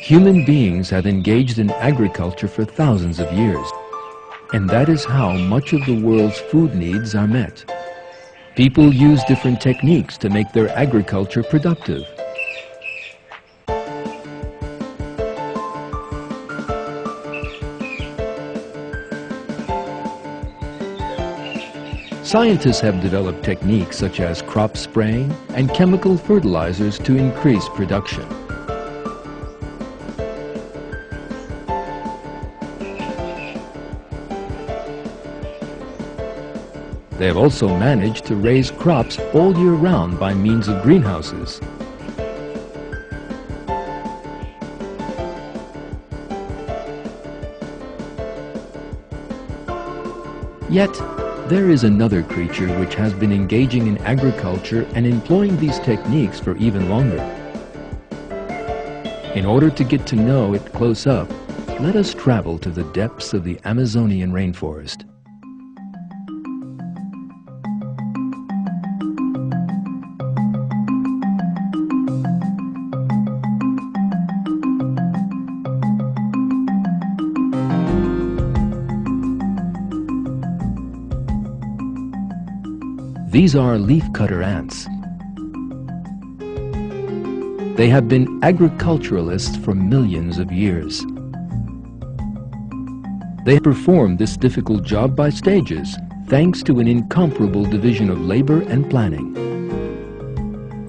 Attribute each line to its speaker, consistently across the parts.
Speaker 1: Human beings have engaged in agriculture for thousands of years, and that is how much of the world's food needs are met. People use different techniques to make their agriculture productive. Scientists have developed techniques such as crop spraying and chemical fertilizers to increase production. They have also managed to raise crops all year round by means of greenhouses. Yet, there is another creature which has been engaging in agriculture and employing these techniques for even longer. In order to get to know it close up, let us travel to the depths of the Amazonian rainforest. These are leafcutter ants. They have been agriculturalists for millions of years. They perform this difficult job by stages, thanks to an incomparable division of labor and planning.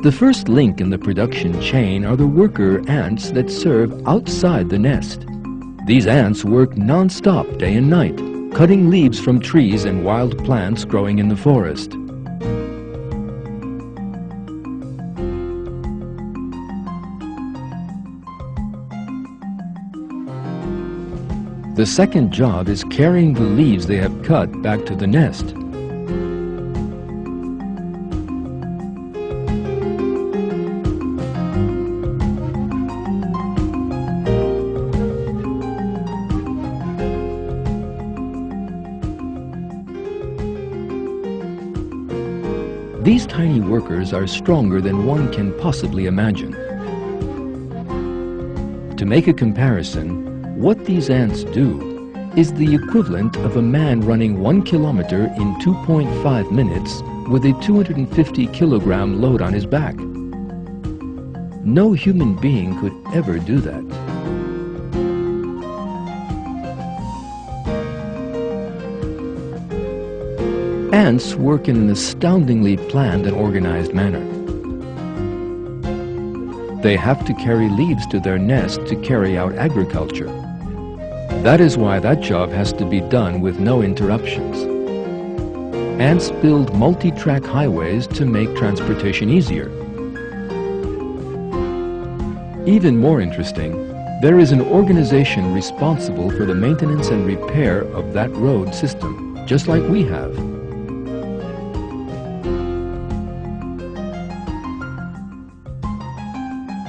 Speaker 1: The first link in the production chain are the worker ants that serve outside the nest. These ants work non-stop day and night, cutting leaves from trees and wild plants growing in the forest. The second job is carrying the leaves they have cut back to the nest. These tiny workers are stronger than one can possibly imagine. To make a comparison, what these ants do is the equivalent of a man running 1 kilometer in 2.5 minutes with a 250-kilogram load on his back. No human being could ever do that. Ants work in an astoundingly planned and organized manner. They have to carry leaves to their nest to carry out agriculture. That is why that job has to be done with no interruptions. Ants build multi-track highways to make transportation easier. Even more interesting, there is an organization responsible for the maintenance and repair of that road system, just like we have.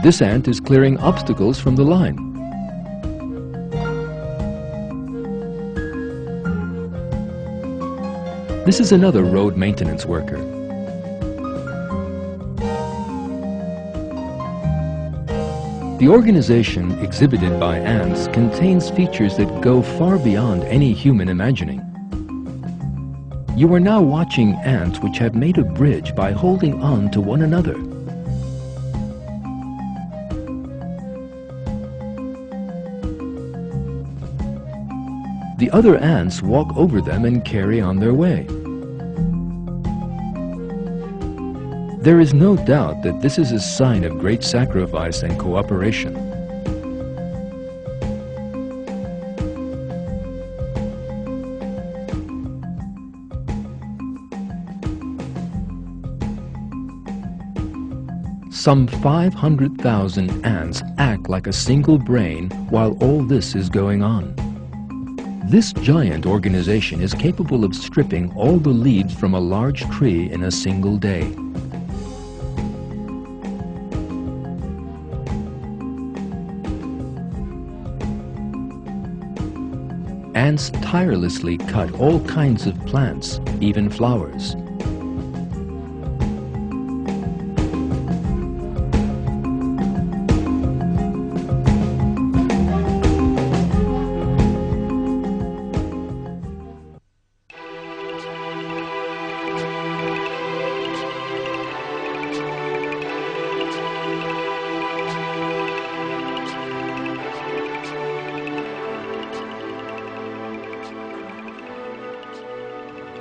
Speaker 1: This ant is clearing obstacles from the line. This is another road maintenance worker. The organization exhibited by ants contains features that go far beyond any human imagining. You are now watching ants which have made a bridge by holding on to one another. The other ants walk over them and carry on their way. There is no doubt that this is a sign of great sacrifice and cooperation. Some 500,000 ants act like a single brain while all this is going on. This giant organization is capable of stripping all the leaves from a large tree in a single day. Ants tirelessly cut all kinds of plants, even flowers.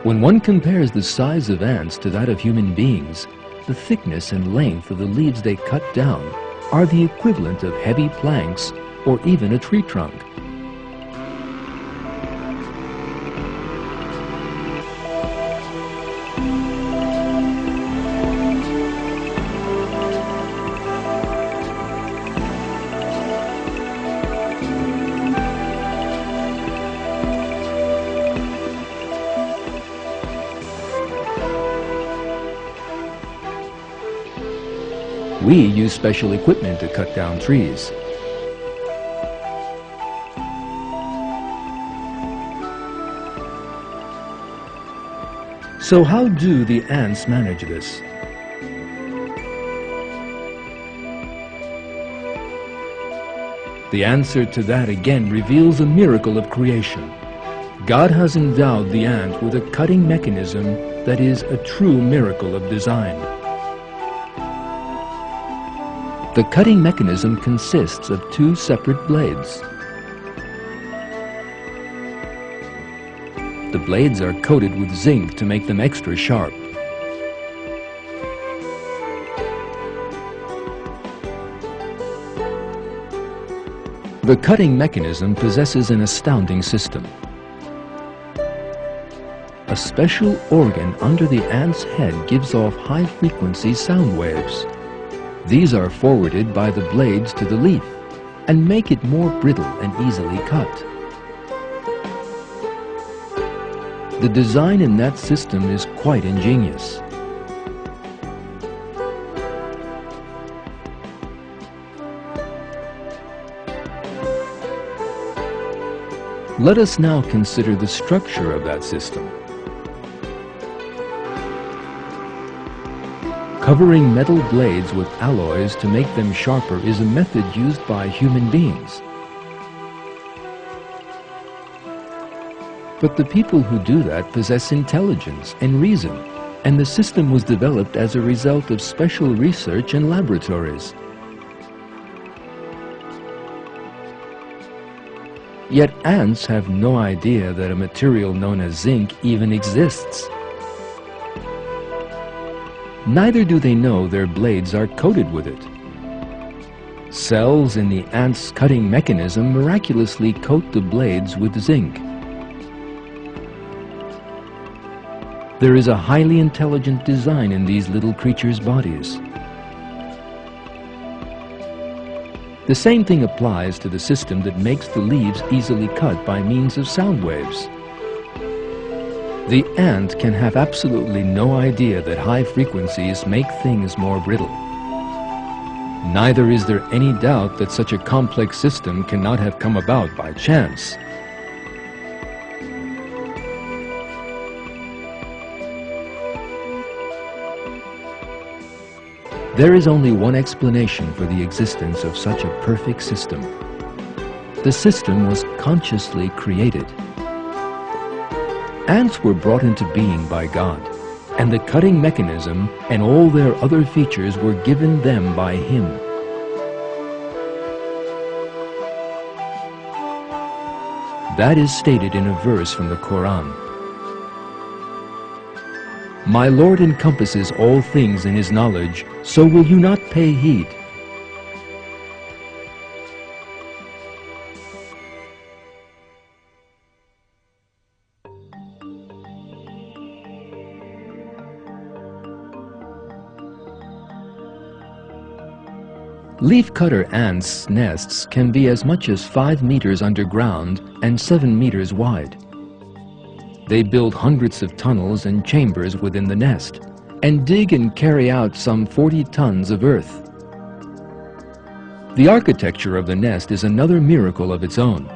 Speaker 1: When one compares the size of ants to that of human beings, the thickness and length of the leaves they cut down are the equivalent of heavy planks or even a tree trunk. We use special equipment to cut down trees. So how do the ants manage this? The answer to that again reveals a miracle of creation. God has endowed the ant with a cutting mechanism that is a true miracle of design. The cutting mechanism consists of two separate blades. The blades are coated with zinc to make them extra sharp. The cutting mechanism possesses an astounding system. A special organ under the ant's head gives off high-frequency sound waves. These are forwarded by the blades to the leaf and make it more brittle and easily cut. The design in that system is quite ingenious. Let us now consider the structure of that system. Covering metal blades with alloys to make them sharper is a method used by human beings. But the people who do that possess intelligence and reason, and the system was developed as a result of special research in laboratories. Yet ants have no idea that a material known as zinc even exists. Neither do they know their blades are coated with it. Cells in the ant's cutting mechanism miraculously coat the blades with zinc. There is a highly intelligent design in these little creatures' bodies. The same thing applies to the system that makes the leaves easily cut by means of sound waves. The ant can have absolutely no idea that high frequencies make things more brittle. Neither is there any doubt that such a complex system cannot have come about by chance. There is only one explanation for the existence of such a perfect system. The system was consciously created. Ants were brought into being by God, and the cutting mechanism and all their other features were given them by Him. That is stated in a verse from the Quran. My Lord encompasses all things in His knowledge, so will you not pay heed? Leafcutter ants' nests can be as much as 5 meters underground and 7 meters wide. They build hundreds of tunnels and chambers within the nest and dig and carry out some 40 tons of earth. The architecture of the nest is another miracle of its own.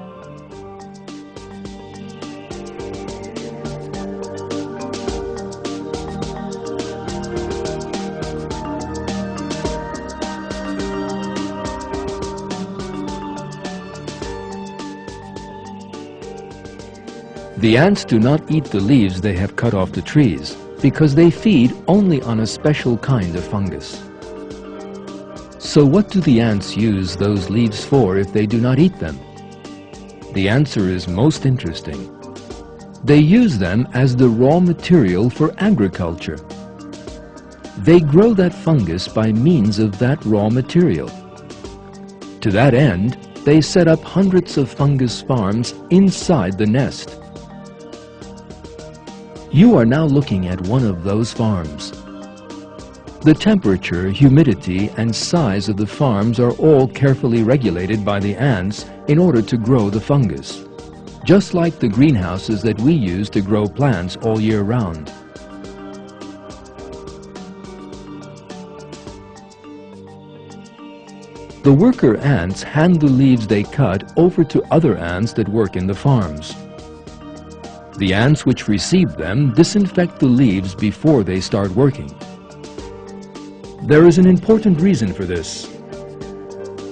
Speaker 1: The ants do not eat the leaves they have cut off the trees because they feed only on a special kind of fungus. So what do the ants use those leaves for if they do not eat them? The answer is most interesting. They use them as the raw material for agriculture. They grow that fungus by means of that raw material. To that end, they set up hundreds of fungus farms inside the nest. You are now looking at one of those farms. The temperature, humidity, and size of the farms are all carefully regulated by the ants in order to grow the fungus, just like the greenhouses that we use to grow plants all year round. The worker ants hand the leaves they cut over to other ants that work in the farms. The ants which receive them disinfect the leaves before they start working. There is an important reason for this.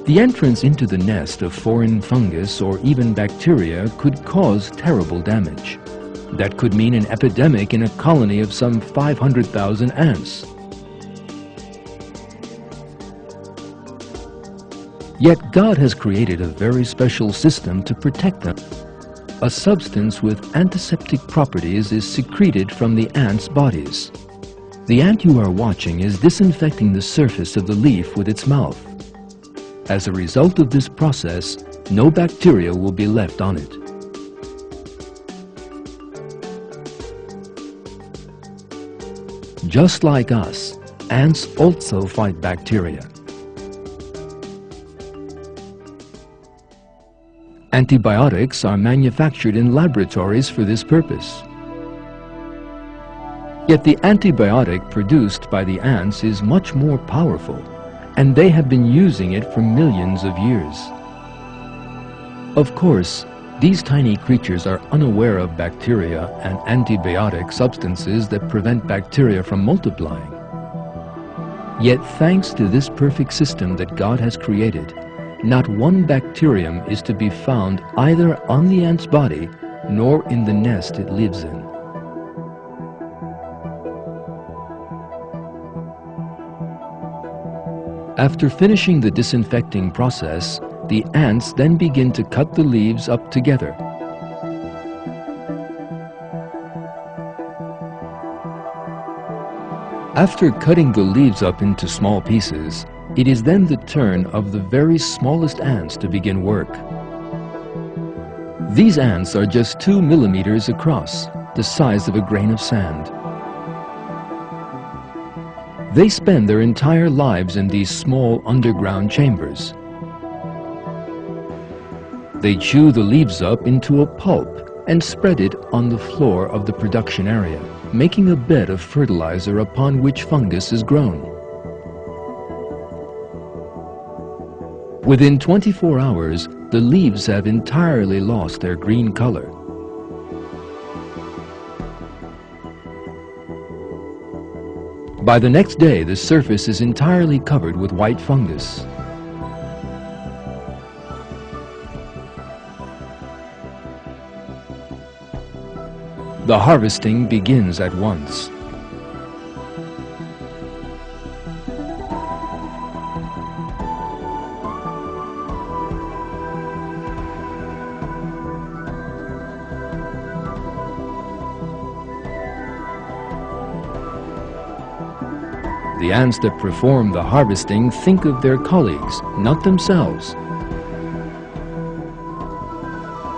Speaker 1: The entrance into the nest of foreign fungus or even bacteria could cause terrible damage. That could mean an epidemic in a colony of some 500,000 ants. Yet God has created a very special system to protect them. A substance with antiseptic properties is secreted from the ants' bodies. The ant you are watching is disinfecting the surface of the leaf with its mouth. As a result of this process, no bacteria will be left on it. Just like us, ants also fight bacteria. Antibiotics are manufactured in laboratories for this purpose. Yet the antibiotic produced by the ants is much more powerful, and they have been using it for millions of years. Of course, these tiny creatures are unaware of bacteria and antibiotic substances that prevent bacteria from multiplying. Yet thanks to this perfect system that God has created, not one bacterium is to be found either on the ant's body nor in the nest it lives in. After finishing the disinfecting process, the ants then begin to cut the leaves up together. After cutting the leaves up into small pieces, it is then the turn of the very smallest ants to begin work. These ants are just 2 millimeters across, the size of a grain of sand. They spend their entire lives in these small underground chambers. They chew the leaves up into a pulp and spread it on the floor of the production area, making a bed of fertilizer upon which fungus is grown. Within 24 hours, the leaves have entirely lost their green color. By the next day, the surface is entirely covered with white fungus. The harvesting begins at once. The ants that perform the harvesting think of their colleagues, not themselves.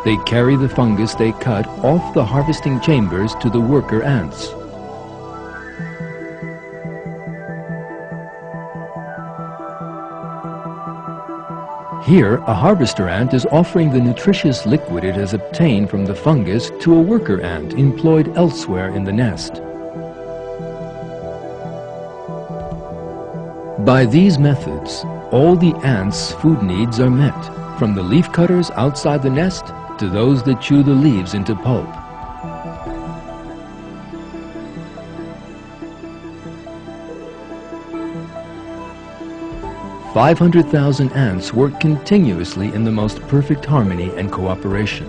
Speaker 1: They carry the fungus they cut off the harvesting chambers to the worker ants. Here, a harvester ant is offering the nutritious liquid it has obtained from the fungus to a worker ant employed elsewhere in the nest. By these methods, all the ants' food needs are met, from the leaf cutters outside the nest to those that chew the leaves into pulp. "500,000 ants work continuously in the most perfect harmony and cooperation.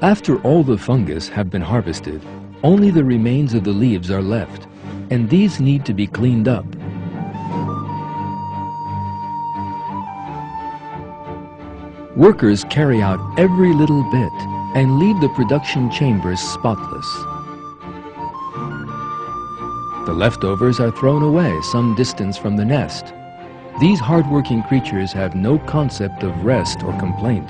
Speaker 1: After all the fungus have been harvested, only the remains of the leaves are left, and these need to be cleaned up. Workers carry out every little bit and leave the production chambers spotless. The leftovers are thrown away some distance from the nest. These hard-working creatures have no concept of rest or complaint.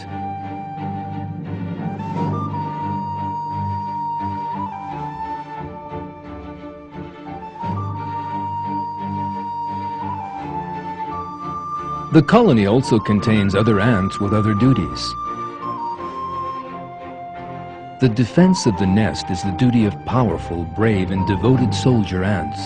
Speaker 1: The colony also contains other ants with other duties. The defense of the nest is the duty of powerful, brave, and devoted soldier ants.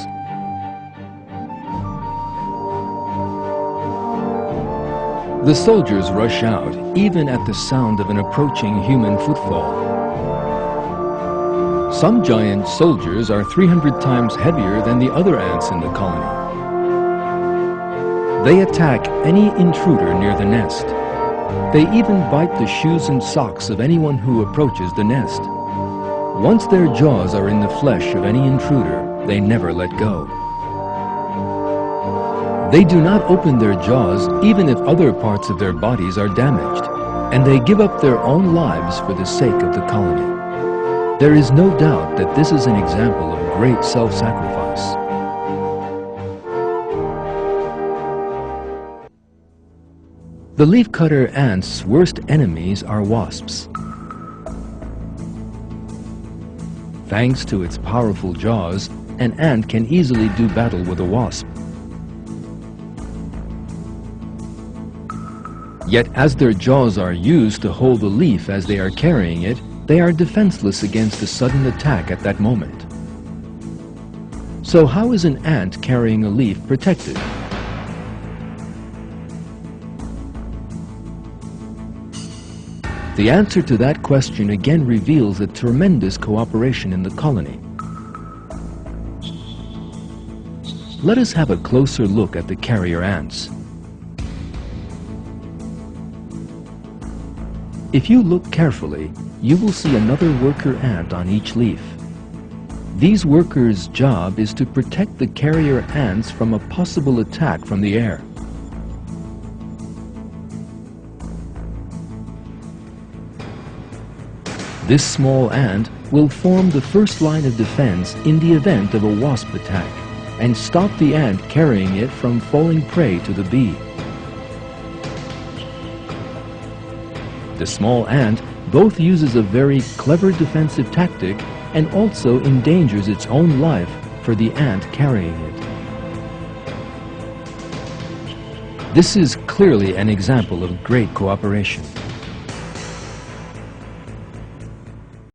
Speaker 1: The soldiers rush out, even at the sound of an approaching human footfall. Some giant soldiers are 300 times heavier than the other ants in the colony. They attack any intruder near the nest. They even bite the shoes and socks of anyone who approaches the nest. Once their jaws are in the flesh of any intruder, they never let go. They do not open their jaws even if other parts of their bodies are damaged, and they give up their own lives for the sake of the colony. There is no doubt that this is an example of great self-sacrifice. The leafcutter ant's worst enemies are wasps. Thanks to its powerful jaws, an ant can easily do battle with a wasp. Yet as their jaws are used to hold the leaf as they are carrying it, they are defenseless against a sudden attack at that moment. So how is an ant carrying a leaf protected? The answer to that question again reveals a tremendous cooperation in the colony. Let us have a closer look at the carrier ants. If you look carefully, you will see another worker ant on each leaf. These workers' job is to protect the carrier ants from a possible attack from the air. This small ant will form the first line of defense in the event of a wasp attack and stop the ant carrying it from falling prey to the bee. The small ant both uses a very clever defensive tactic and also endangers its own life for the ant carrying it. This is clearly an example of great cooperation.